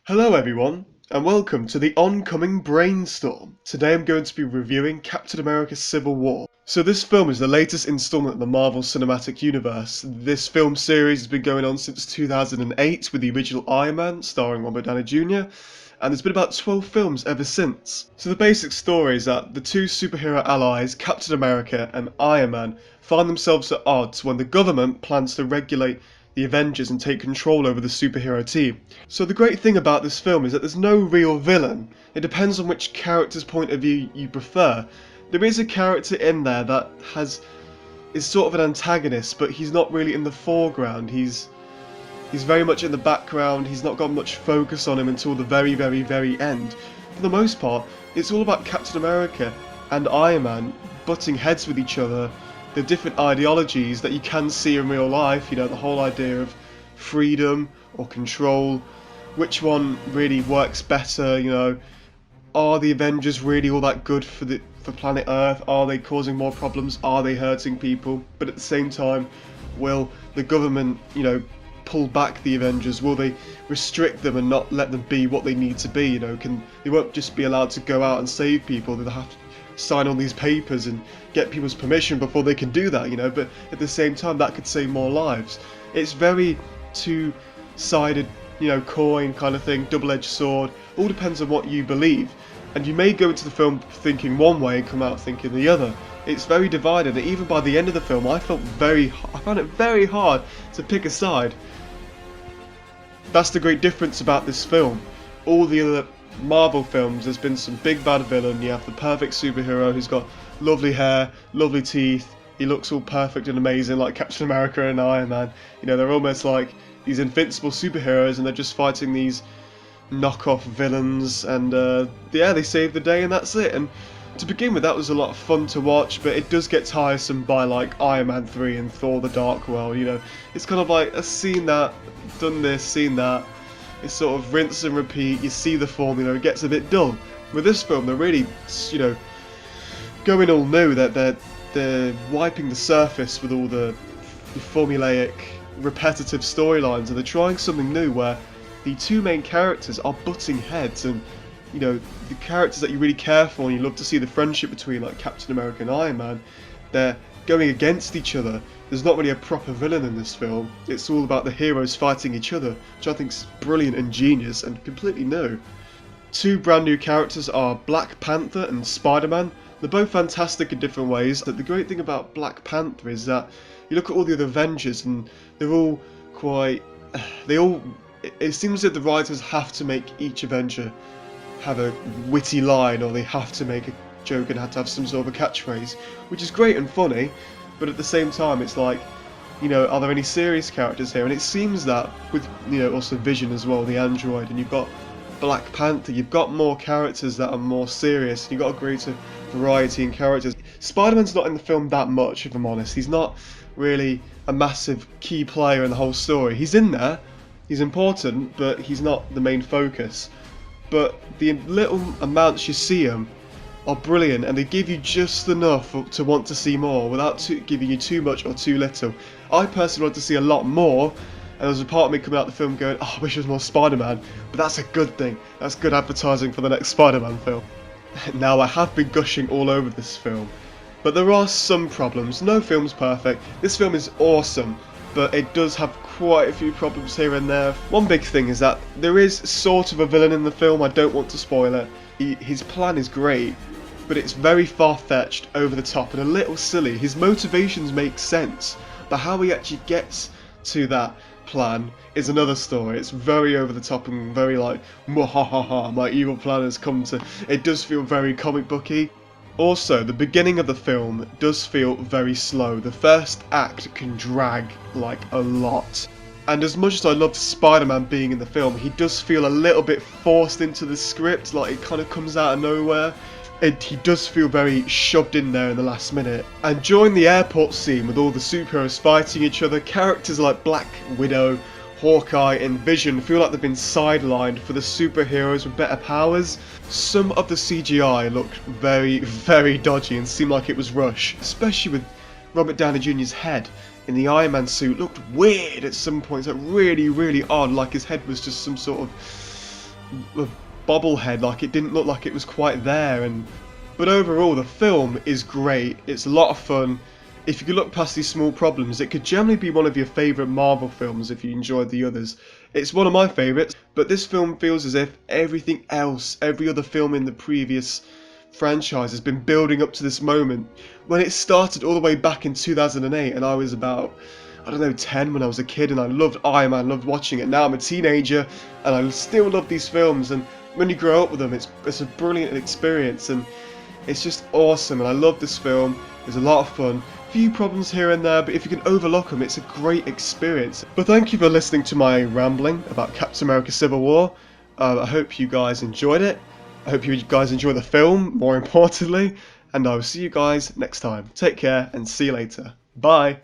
Hello everyone, and welcome to the oncoming Brainstorm. Today I'm going to be reviewing Captain America Civil War. So this film is the latest installment in the Marvel Cinematic Universe. This film series has been going on since 2008 with the original Iron Man starring Robert Downey Jr. And there's been about 12 films ever since. So the basic story is that the two superhero allies, Captain America and Iron Man, find themselves at odds when the government plans to regulate the Avengers and take control over the superhero team. So the great thing about this film is that there's no real villain. It depends on which character's point of view you prefer. There is a character in there that is sort of an antagonist, but he's not really in the foreground. He's very much in the background. He's not got much focus on him until the very end. For the most part, it's all about Captain America and Iron Man butting heads with each other. The different ideologies that you can see in real life, the whole idea of freedom or control, which one really works better, are the Avengers really all that good for planet Earth? Are they causing more problems? Are they hurting people? But at the same time, will the government, pull back the Avengers? Will they restrict them and not let them be what they need to be? They won't just be allowed to go out and save people. They'll have to sign all these papers and get people's permission before they can do that, but at the same time that could save more lives. It's very two-sided, coin kind of thing, double-edged sword. All depends on what you believe, and you may go into the film thinking one way and come out thinking the other. It's very divided, and even by the end of the film I found it very hard to pick a side. That's the great difference about this film. All the other Marvel films, there's been some big bad villain. You have the perfect superhero who's got lovely hair, lovely teeth, he looks all perfect and amazing like Captain America and Iron Man. They're almost like these invincible superheroes and they're just fighting these knockoff villains, and they save the day and that's it. And to begin with, that was a lot of fun to watch, but it does get tiresome by like Iron Man 3 and Thor the Dark World. It's kind of like a seen that, done this, seen that. It's sort of rinse and repeat. You see the formula, it gets a bit dull. With this film, they're really, going all new. That they're wiping the surface with all the formulaic, repetitive storylines, and they're trying something new where the two main characters are butting heads, and the characters that you really care for and you love to see the friendship between, like Captain America and Iron Man, they're going against each other. There's not really a proper villain in this film. It's all about the heroes fighting each other, which I think is brilliant and genius and completely new. Two brand new characters are Black Panther and Spider-Man. They're both fantastic in different ways. The great thing about Black Panther is that you look at all the other Avengers and they're all quite... It seems that the writers have to make each Avenger have a witty line, or they have to make a joke and have to have some sort of a catchphrase, which is great and funny. But at the same time, it's like, are there any serious characters here? And it seems that with, also Vision as well, the android, and you've got Black Panther, you've got more characters that are more serious, and you've got a greater variety in characters. Spider-Man's not in the film that much, if I'm honest. He's not really a massive key player in the whole story. He's in there, he's important, but he's not the main focus. But the little amounts you see him are brilliant, and they give you just enough to want to see more without giving you too much or too little. I personally want to see a lot more, and there's a part of me coming out of the film going, oh, I wish there was more Spider-Man, but that's a good thing. That's good advertising for the next Spider-Man film. Now, I have been gushing all over this film, but there are some problems. No film's perfect. This film is awesome, but it does have quite a few problems here and there. One big thing is that there is sort of a villain in the film. I don't want to spoil it. His plan is great, but it's very far-fetched, over the top, and a little silly. His motivations make sense, but how he actually gets to that plan is another story. It's very over the top and very like, mwahaha, my evil plan has come to... It does feel very comic booky. Also, the beginning of the film does feel very slow. The first act can drag like a lot. And as much as I loved Spider-Man being in the film, he does feel a little bit forced into the script, like it kind of comes out of nowhere. He does feel very shoved in there in the last minute. And during the airport scene with all the superheroes fighting each other, characters like Black Widow, Hawkeye and Vision feel like they've been sidelined for the superheroes with better powers. Some of the CGI looked very dodgy and seemed like it was rushed, especially with Robert Downey Jr.'s head in the Iron Man suit looked weird at some points, like really odd, like his head was just some sort of a bobblehead, like it didn't look like it was quite there. But overall, the film is great. It's a lot of fun. If you could look past these small problems, it could generally be one of your favourite Marvel films if you enjoyed the others. It's one of my favourites, but this film feels as if everything else, every other film in the previous franchise has been building up to this moment. When it started all the way back in 2008, and I was about, I don't know, 10 when I was a kid, and I loved Iron Man, loved watching it. Now I'm a teenager, and I still love these films, and when you grow up with them, it's a brilliant experience, and it's just awesome, and I love this film. There's a lot of fun. Few problems here and there, but if you can overlook them, it's a great experience. But thank you for listening to my rambling about Captain America Civil War. I hope you guys enjoyed it. I hope you guys enjoy the film, more importantly, and I will see you guys next time. Take care and see you later. Bye!